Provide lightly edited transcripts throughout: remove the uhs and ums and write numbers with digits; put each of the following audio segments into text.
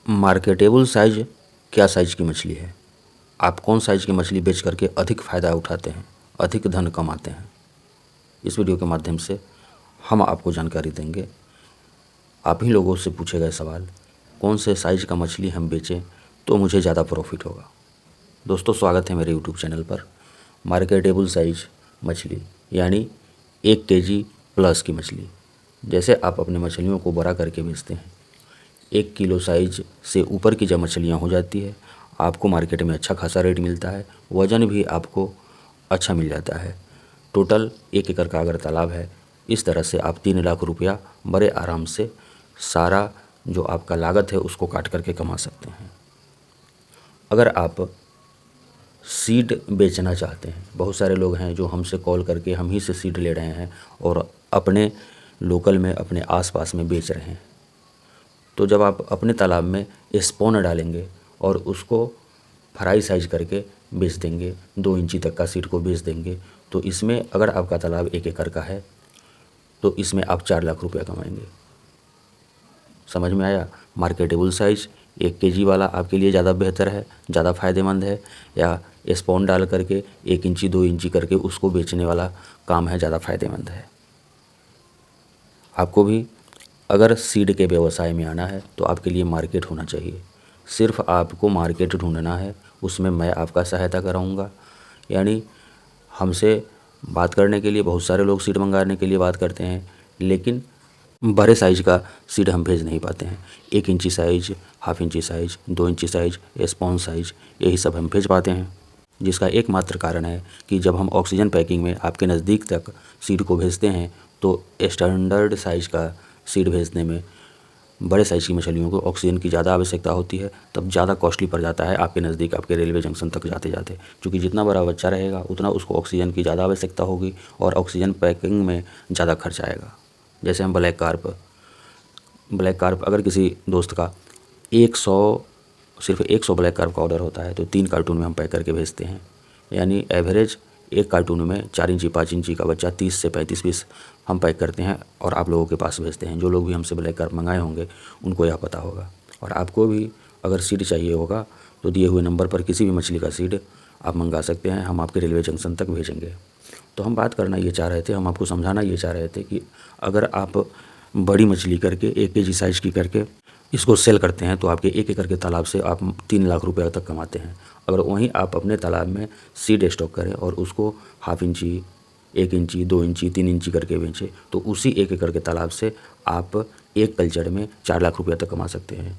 Marketable size क्या size की मछली है? आप कौन साइज की मछली बेच करके अधिक फ़ायदा उठाते हैं, अधिक धन कमाते हैं? इस वीडियो के माध्यम से हम आपको जानकारी देंगे। आप ही लोगों से पूछे गए सवाल, कौन से साइज का मछली हम बेचें तो मुझे ज़्यादा प्रॉफिट होगा। दोस्तों, स्वागत है मेरे यूट्यूब चैनल पर। मार्केटेबल साइज मछली यानी 1 केजी प्लस की मछली। जैसे आप अपने मछलियों को बड़ा करके बेचते हैं, 1 किलो साइज से ऊपर की जब मछलियाँ हो जाती है, आपको मार्केट में अच्छा खासा रेट मिलता है, वज़न भी आपको अच्छा मिल जाता है। टोटल 1 एकड़ का अगर तालाब है, इस तरह से आप 3 लाख रुपया बड़े आराम से सारा जो आपका लागत है उसको काट करके कमा सकते हैं। अगर आप सीड बेचना चाहते हैं, बहुत सारे लोग हैं जो हमसे कॉल करके हम ही से सीड ले रहे हैं और अपने लोकल में, अपने आसपास में बेच रहे हैं। तो जब आप अपने तालाब में स्पॉन डालेंगे और उसको फ्राई साइज करके बेच देंगे, 2 इंची तक का सीड को बेच देंगे, तो इसमें अगर आपका तालाब 1 एकड़ का है तो इसमें आप 4 लाख रुपया कमाएंगे। समझ में आया? मार्केटेबल साइज 1 केजी वाला आपके लिए ज़्यादा बेहतर है, ज़्यादा फ़ायदेमंद है, या स्पॉन डाल करके 1 इंची 2 इंची करके उसको बेचने वाला काम है, ज़्यादा फ़ायदेमंद है? आपको भी अगर सीड के व्यवसाय में आना है तो आपके लिए मार्केट होना चाहिए। सिर्फ आपको मार्केट ढूंढना है, उसमें मैं आपका सहायता कराऊंगा। यानी हमसे बात करने के लिए बहुत सारे लोग सीड मंगाने के लिए बात करते हैं, लेकिन बड़े साइज का सीड हम भेज नहीं पाते हैं। 1 इंची साइज, हाफ इंची साइज, 2 इंची साइज, स्पॉन साइज, यही सब हम भेज पाते हैं। जिसका एकमात्र कारण है कि जब हम ऑक्सीजन पैकिंग में आपके नज़दीक तक सीड को भेजते हैं तो स्टैंडर्ड साइज का सीड भेजने में बड़े साइज़ की मछलियों को ऑक्सीजन की ज़्यादा आवश्यकता होती है, तब ज़्यादा कॉस्टली पड़ जाता है आपके नज़दीक, आपके रेलवे जंक्शन तक जाते जाते। क्योंकि जितना बड़ा बच्चा रहेगा उतना उसको ऑक्सीजन की ज़्यादा आवश्यकता होगी और ऑक्सीजन पैकिंग में ज़्यादा खर्च आएगा। जैसे हम ब्लैक कार्प अगर किसी दोस्त का 100 ब्लैक कार्प का ऑर्डर होता है तो 3 कार्टून में हम पैक करके भेजते हैं। यानी एवरेज 1 कार्टून में 4 इंची 5 इंची का बच्चा 30 से 35 पीस हम पैक करते हैं और आप लोगों के पास भेजते हैं। जो लोग भी हमसे ब्लैक कार्प मंगाए होंगे उनको यह पता होगा। और आपको भी अगर सीड चाहिए होगा तो दिए हुए नंबर पर किसी भी मछली का सीड आप मंगा सकते हैं, हम आपके रेलवे जंक्शन तक भेजेंगे। तो हम बात करना ये चाह रहे थे, हम आपको समझाना ये चाह रहे थे कि अगर आप बड़ी मछली करके 1 केजी साइज़ की करके इसको सेल करते हैं तो आपके 1 एकड़ के तालाब से आप 3 लाख रुपये तक कमाते हैं। अगर वहीं आप अपने तालाब में सीड स्टॉक करें और उसको हाफ इंची, 1 इंची, 2 इंची, 3 इंची करके बेचें तो उसी 1 एकड़ के तालाब से आप एक कल्चर में 4 लाख रुपये तक कमा सकते हैं।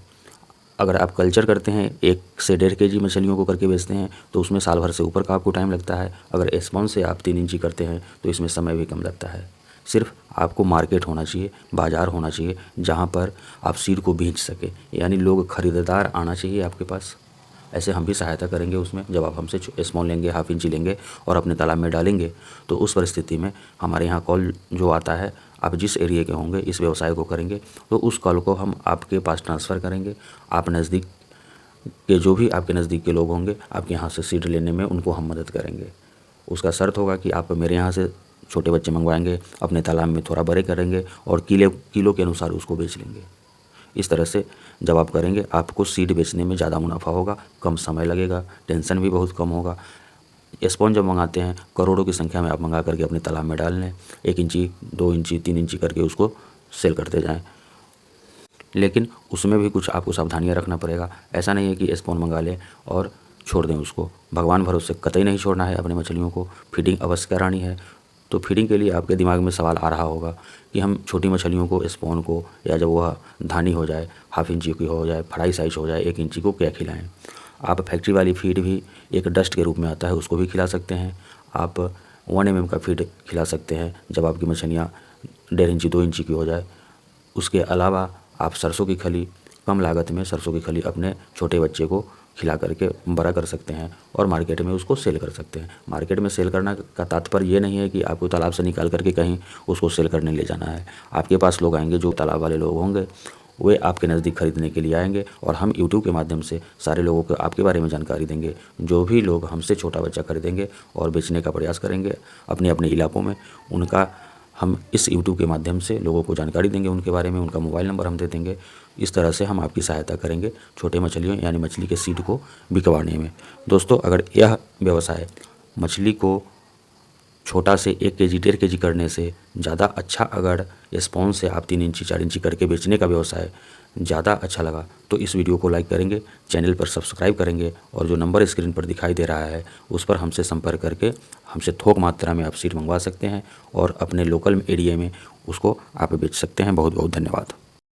अगर आप कल्चर करते हैं, 1 से 1.5 केजी मछलियों को करके बेचते हैं तो उसमें साल भर से ऊपर का आपको टाइम लगता है। अगर स्पॉन से आप 3 इंची करते हैं तो इसमें समय भी कम लगता है। सिर्फ आपको मार्केट होना चाहिए, बाज़ार होना चाहिए जहाँ पर आप सीड को बेच सके, यानी लोग खरीदार आना चाहिए आपके पास। ऐसे हम भी सहायता करेंगे उसमें। जब आप हमसे स्मॉल लेंगे, हाफ इंची लेंगे और अपने तालाब में डालेंगे तो उस परिस्थिति में हमारे यहाँ कॉल जो आता है, आप जिस एरिया के होंगे, इस व्यवसाय को करेंगे तो उस कॉल को हम आपके पास ट्रांसफ़र करेंगे। आप नज़दीक के जो भी आपके नज़दीक के लोग होंगे, आपके यहाँ से सीड लेने में उनको हम मदद करेंगे। उसका शर्त होगा कि आप मेरे यहाँ से छोटे बच्चे मंगवाएंगे, अपने तालाब में थोड़ा बड़े करेंगे और किलो के अनुसार उसको बेच लेंगे। इस तरह से जब आप करेंगे आपको सीड बेचने में ज़्यादा मुनाफा होगा, कम समय लगेगा, टेंशन भी बहुत कम होगा। स्पॉन जब मंगाते हैं करोड़ों की संख्या में आप मंगा करके अपने तालाब में डाल लें, 1 इंची, 2 इंची, 3 इंची करके उसको सेल करते जाएं। लेकिन उसमें भी कुछ आपको सावधानियां रखना पड़ेगा। ऐसा नहीं है कि स्पॉन मंगा लें और छोड़ दें उसको। भगवान भरोसे कतई नहीं छोड़ना है अपनी मछलियों को। फीडिंग अवश्य करानी है। तो फीडिंग के लिए आपके दिमाग में सवाल आ रहा होगा कि हम छोटी मछलियों को, स्पॉन को, या जब वह धानी हो जाए, हाफ इंची की हो जाए, फ्राई साइज हो जाए 1 इंची को, क्या खिलाएं? आप फैक्ट्री वाली फीड भी एक डस्ट के रूप में आता है, उसको भी खिला सकते हैं। आप 1 mm का फीड खिला सकते हैं जब आपकी मछलियाँ 1.5 इंची 2 इंची की हो जाए। उसके अलावा आप सरसों की खली, कम लागत में सरसों की खली अपने छोटे बच्चे को खिला करके बड़ा कर सकते हैं और मार्केट में उसको सेल कर सकते हैं। मार्केट में सेल करना का तात्पर्य ये नहीं है कि आपको तालाब से निकाल करके कहीं उसको सेल करने ले जाना है। आपके पास लोग आएंगे, जो तालाब वाले लोग होंगे वे आपके नज़दीक खरीदने के लिए आएंगे और हम यूट्यूब के माध्यम से सारे लोगों को आपके बारे में जानकारी देंगे। जो भी लोग हमसे छोटा बच्चा खरीदेंगे और बेचने का प्रयास करेंगे अपने अपने इलाकों में, उनका हम इस यूट्यूब के माध्यम से लोगों को जानकारी देंगे उनके बारे में, उनका मोबाइल नंबर हम दे देंगे। इस तरह से हम आपकी सहायता करेंगे छोटे मछलियों यानी मछली के सीड को बिकवाने में। दोस्तों, अगर यह व्यवसाय मछली को छोटा से 1 केजी 1.5 केजी करने से ज़्यादा अच्छा, अगर स्पॉन्ज से आप 3 इंची 4 इंची करके बेचने का व्यवसाय ज़्यादा अच्छा लगा तो इस वीडियो को लाइक करेंगे, चैनल पर सब्सक्राइब करेंगे और जो नंबर स्क्रीन पर दिखाई दे रहा है उस पर हमसे संपर्क करके हमसे थोक मात्रा में आप सीड मंगवा सकते हैं और अपने लोकल एरिया में उसको आप बेच सकते हैं। बहुत बहुत धन्यवाद।